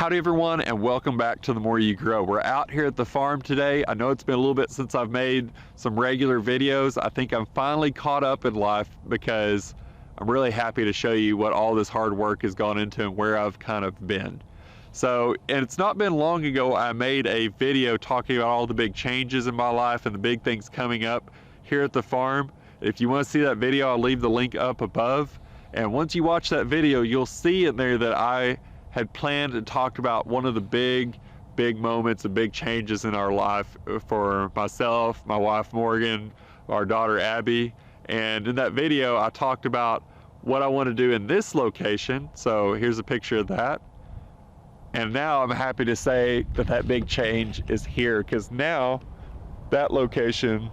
Howdy everyone, and welcome back to The More You Grow. We're out here at the farm today. I know it's been a little bit since I've made some regular videos. I think I'm finally caught up in life because I'm really happy to show you what all this hard work has gone into and where I've kind of been. And it's not been long ago I made a video talking about all the big changes in my life and the big things coming up here at the farm. If you want to see that video, I'll leave the link up above. And once you watch that video, you'll see in there that I had planned and talked about one of the big moments and big changes in our life for myself, my wife Morgan, our daughter Abby. And in that video, I talked about what I want to do in this location. So here's a picture of that. And now I'm happy to say that that big change is here, because now that location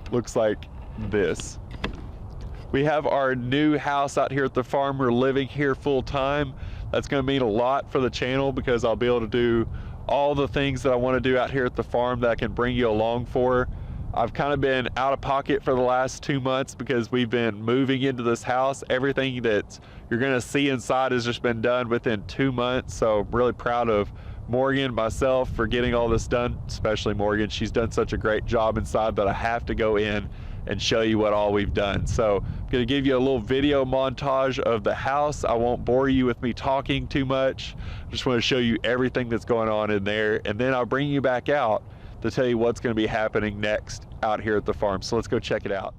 looks like this. We have our new house out here at the farm. We're living here full time. That's going to mean a lot for the channel because I'll be able to do all the things that I want to do out here at the farm that I can bring you along for. I've kind of been out of pocket for the last 2 months because we've been moving into this house. Everything that you're going to see inside has just been done within 2 months. So I'm really proud of Morgan, myself, for getting all this done, especially Morgan. She's done such a great job inside that I have to go in and show you what all we've done. So I'm going to give you a little video montage of the house. I won't bore you with me talking too much. I just want to show you everything that's going on in there, and then I'll bring you back out to tell you what's going to be happening next out here at the farm. So let's go check it out.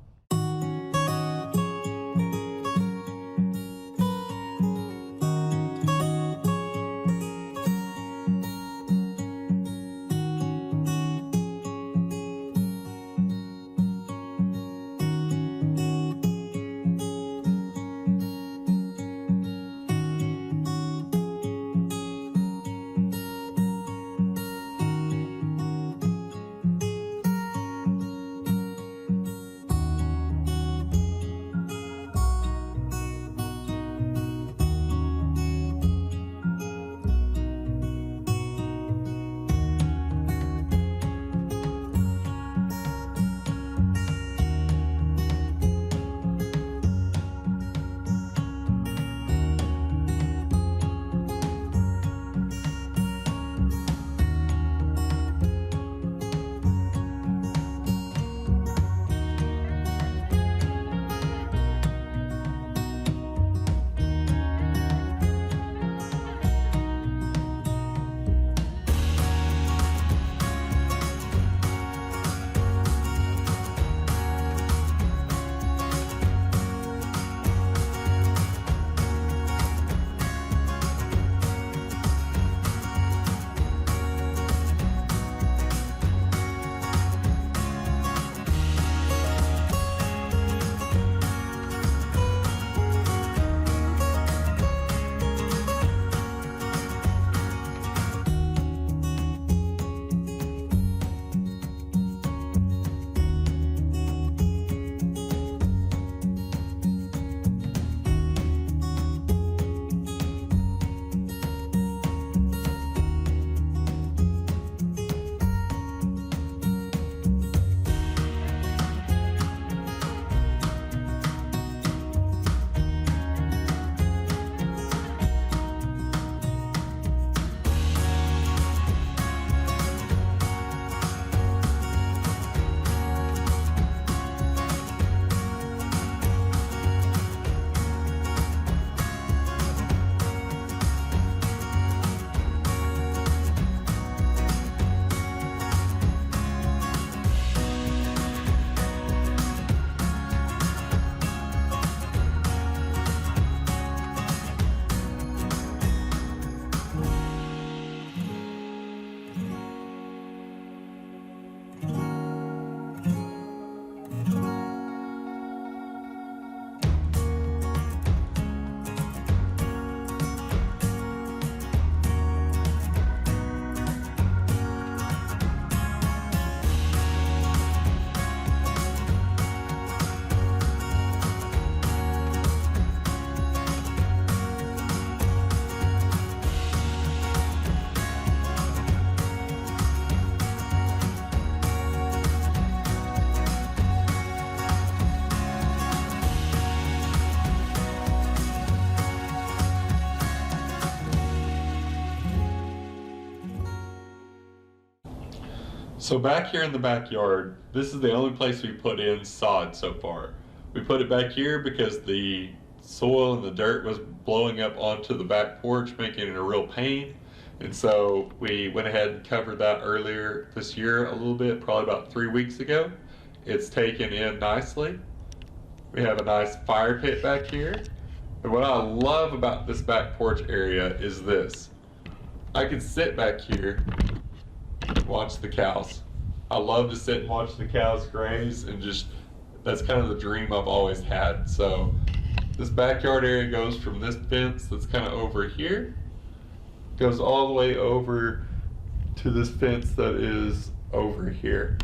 So back here in the backyard, this is the only place we put in sod so far. We put it back here because the soil and the dirt was blowing up onto the back porch, making it a real pain. And so we went ahead and covered that earlier this year a little bit, probably about 3 weeks ago. It's taken in nicely. We have a nice fire pit back here. And what I love about this back porch area is this. I can sit back here and watch the cows. I love to sit and watch the cows graze, and just, that's kind of the dream I've always had. So this backyard area goes from this fence that's kind of over here, goes all the way over to this fence that is over here.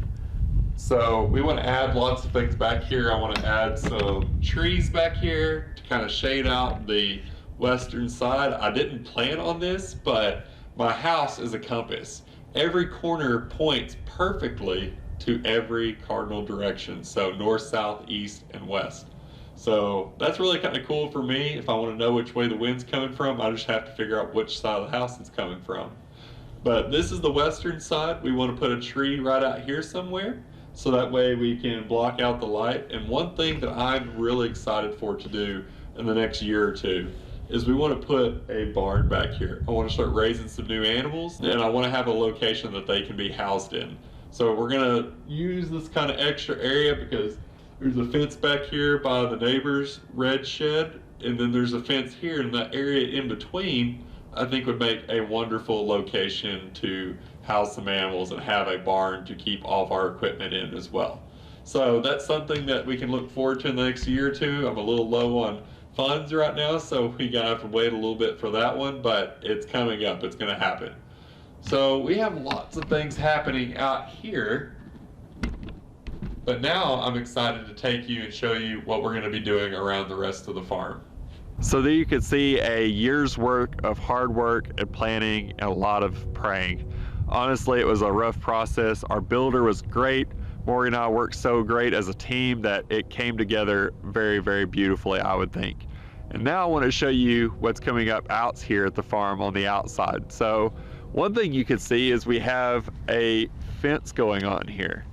So we want to add lots of things back here. I want to add some trees back here to kind of shade out the western side. I didn't plan on this, but my house is a compass. Every corner points perfectly to every cardinal direction. So north, south, east, and west. So that's really kind of cool for me. If I want to know which way the wind's coming from, I just have to figure out which side of the house it's coming from. But this is the western side. We want to put a tree right out here somewhere, so that way we can block out the light. And one thing that I'm really excited for to do in the next year or two is we want to put a barn back here. I want to start raising some new animals, and I want to have a location that they can be housed in. So we're going to use this kind of extra area because there's a fence back here by the neighbor's red shed, and then there's a fence here, and that area in between I think would make a wonderful location to house some animals and have a barn to keep all of our equipment in as well. So that's something that we can look forward to in the next year or two. I'm a little low on funds right now, so we gotta have to wait a little bit for that one, but it's coming up, it's gonna happen. So we have lots of things happening out here, but now I'm excited to take you and show you what we're gonna be doing around the rest of the farm. So there you can see a year's work of hard work and planning and a lot of praying. Honestly, it was a rough process. Our builder was great. Morgan and I worked so great as a team that it came together very, very beautifully, I would think. And now I want to show you what's coming up out here at the farm on the outside. So one thing you can see is we have a fence going on here.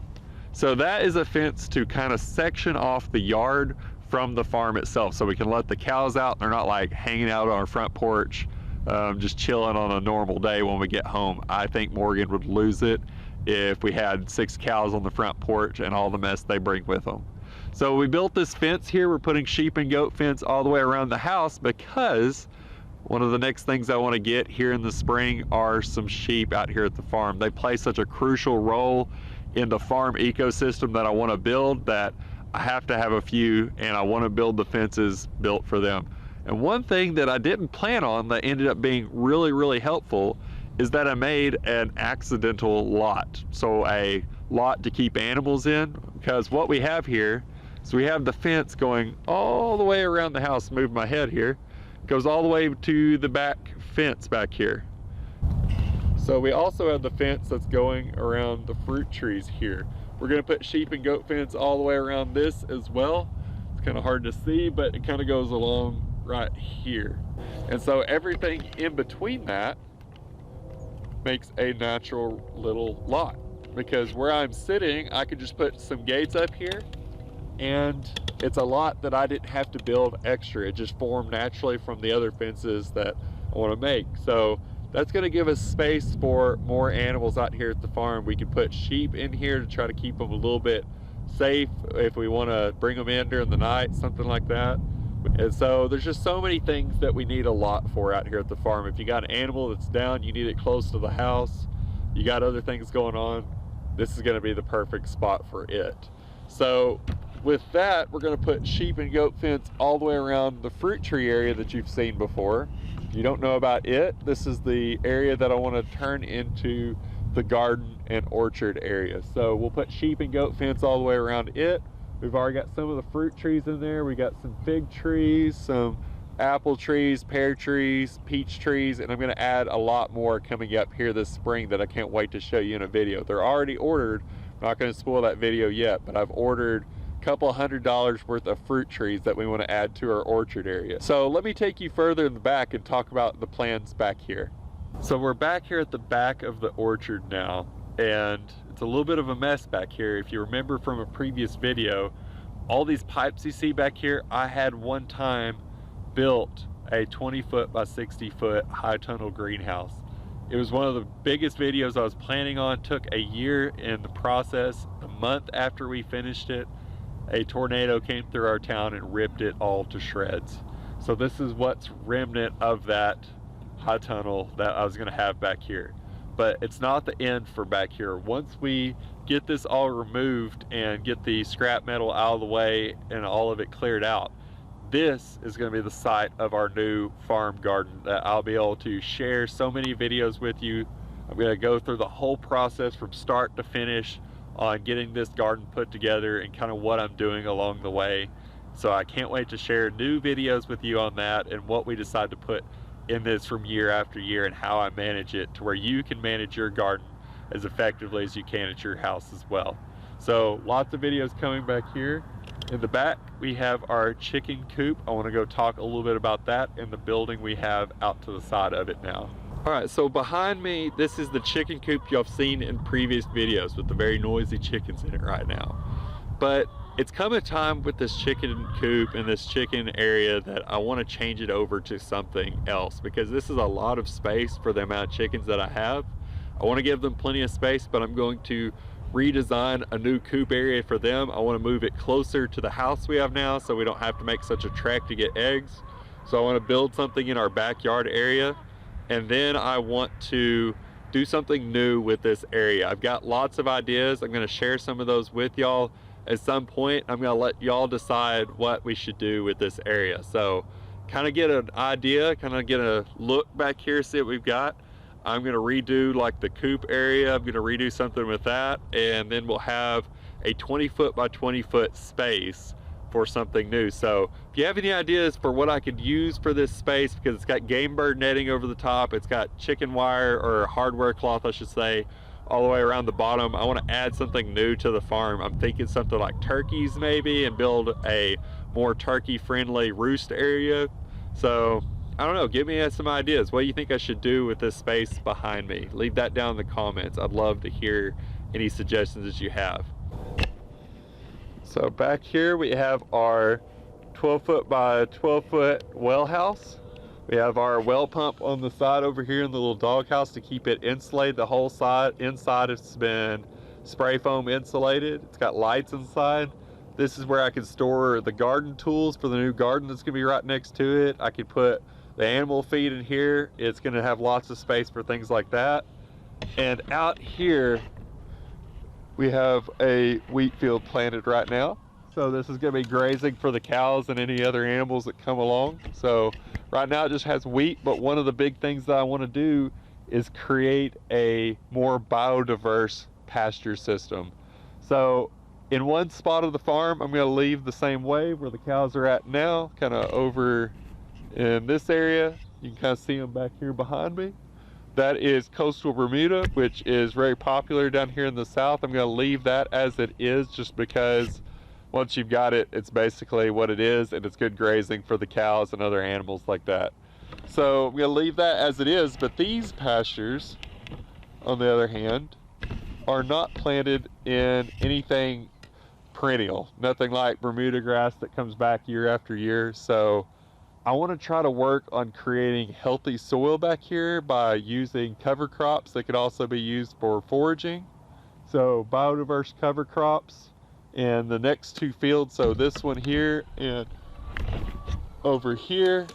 So that is a fence to kind of section off the yard from the farm itself, so we can let the cows out. They're not like hanging out on our front porch, just chilling on a normal day when we get home. I think Morgan would lose it if we had 6 cows on the front porch and all the mess they bring with them. So we built this fence here. We're putting sheep and goat fence all the way around the house because one of the next things I want to get here in the spring are some sheep out here at the farm. They play such a crucial role in the farm ecosystem that I want to build, that I have to have a few, and I want to build the fences built for them. And one thing that I didn't plan on that ended up being really, really helpful is that I made an accidental lot. So a lot to keep animals in, because what we have here is we have the fence going all the way around the house. Move my head here. It goes all the way to the back fence back here. So we also have the fence that's going around the fruit trees here. We're gonna put sheep and goat fence all the way around this as well. It's kind of hard to see, but it kind of goes along right here. And so everything in between that makes a natural little lot, because where I'm sitting, I could just put some gates up here, and it's a lot that I didn't have to build extra. It just formed naturally from the other fences that I want to make. So that's going to give us space for more animals out here at the farm. We can put sheep in here to try to keep them a little bit safe if we want to bring them in during the night, something like that. And so there's just so many things that we need a lot for out here at the farm. If you got an animal that's down, you need it close to the house, you got other things going on, this is going to be the perfect spot for it. So with that, we're going to put sheep and goat fence all the way around the fruit tree area that you've seen before. If you don't know about it, this is the area that I want to turn into the garden and orchard area. So we'll put sheep and goat fence all the way around it. We've already got some of the fruit trees in there. We got some fig trees, some apple trees, pear trees, peach trees, and I'm going to add a lot more coming up here this spring that I can't wait to show you in a video. They're already ordered. I'm not going to spoil that video yet, but I've ordered couple $100 worth of fruit trees that we want to add to our orchard area. So let me take you further in the back and talk about the plans back here. So we're back here at the back of the orchard now, and it's a little bit of a mess back here. If you remember from a previous video, all these pipes you see back here, I had one time built a 20-foot by 60-foot high tunnel greenhouse. It was one of the biggest videos I was planning on. Took a year in the process. A month after we finished it, a tornado came through our town and ripped it all to shreds. So this is what's remnant of that high tunnel that I was gonna have back here. But it's not the end for back here. Once we get this all removed and get the scrap metal out of the way and all of it cleared out, this is going to be the site of our new farm garden that I'll be able to share so many videos with you. I'm going to go through the whole process from start to finish on getting this garden put together and kind of what I'm doing along the way. So I can't wait to share new videos with you on that and what we decide to put in this from year after year and how I manage it to where you can manage your garden as effectively as you can at your house as well. So lots of videos coming back here. In the back, we have our chicken coop. I want to go talk a little bit about that and the building we have out to the side of it now. All right, so behind me, this is the chicken coop you've seen in previous videos with the very noisy chickens in it right now. But it's come a time with this chicken coop and this chicken area that I want to change it over to something else, because this is a lot of space for the amount of chickens that I have. I want to give them plenty of space, but I'm going to redesign a new coop area for them. I want to move it closer to the house we have now so we don't have to make such a trek to get eggs. So I want to build something in our backyard area, and then I want to do something new with this area. I've got lots of ideas. I'm going to share some of those with y'all at some point. I'm going to let y'all decide what we should do with this area. So kind of get an idea, kind of get a look back here, see what we've got. I'm going to redo like the coop area. I'm going to redo something with that, and then we'll have a 20-foot by 20-foot space for something new. So if you have any ideas for what I could use for this space, because it's got game bird netting over the top, it's got chicken wire or hardware cloth I should say all the way around the bottom. I want to add something new to the farm. I'm thinking something like turkeys maybe, and build a more turkey friendly roost area. So I don't know, give me some ideas. What do you think I should do with this space behind me? Leave that down in the comments. I'd love to hear any suggestions that you have. So back here we have our 12-foot by 12-foot well house. We have our well pump on the side over here in the little dog house to keep it insulated. The whole side, inside it's been spray foam insulated. It's got lights inside. This is where I can store the garden tools for the new garden that's gonna be right next to it. I could put the animal feed in here. It's gonna have lots of space for things like that. And out here, we have a wheat field planted right now. So this is gonna be grazing for the cows and any other animals that come along. So right now it just has wheat, but one of the big things that I wanna do is create a more biodiverse pasture system. So in one spot of the farm, I'm gonna leave the same way where the cows are at now, kind of over in this area. You can kind of see them back here behind me. That is coastal Bermuda, which is very popular down here in the south. I'm going to leave that as it is, just because once you've got it, it's basically what it is, and it's good grazing for the cows and other animals like that. So I'm going to leave that as it is, but these pastures, on the other hand, are not planted in anything perennial. Nothing like Bermuda grass that comes back year after year. So I want to try to work on creating healthy soil back here by using cover crops that could also be used for foraging. So biodiverse cover crops in the next two fields. So this one here and over here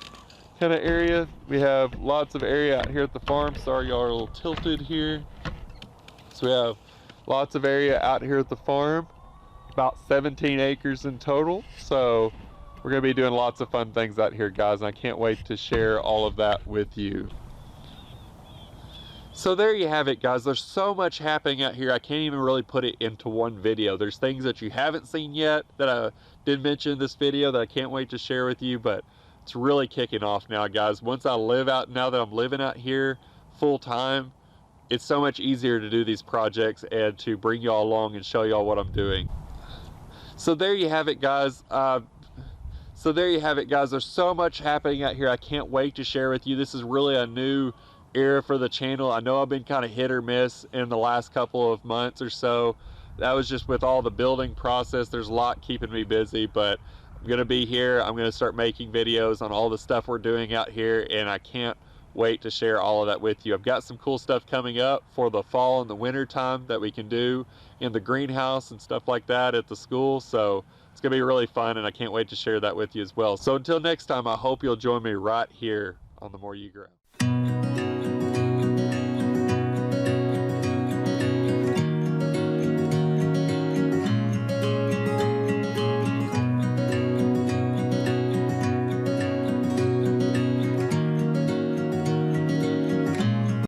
kind of area. We have lots of area out here at the farm. Sorry, y'all are a little tilted here. So we have lots of area out here at the farm, about 17 acres in total. So we're going to be doing lots of fun things out here, guys, and I can't wait to share all of that with you. So there you have it, guys. There's so much happening out here. I can't even really put it into one video. There's things that you haven't seen yet that I did mention in this video that I can't wait to share with you, but it's really kicking off now, guys. Now that I'm living out here full time, it's so much easier to do these projects and to bring y'all along and show y'all what I'm doing. So there you have it, guys. There's so much happening out here. I can't wait to share with you. This is really a new era for the channel. I know I've been kind of hit or miss in the last couple of months or so. That was just with all the building process. There's a lot keeping me busy, but I'm gonna be here. I'm gonna start making videos on all the stuff we're doing out here, and I can't wait to share all of that with you. I've got some cool stuff coming up for the fall and the winter time that we can do in the greenhouse and stuff like that at the school. So it's gonna be really fun, and I can't wait to share that with you as well. So until next time, I hope you'll join me right here on The More You Grow.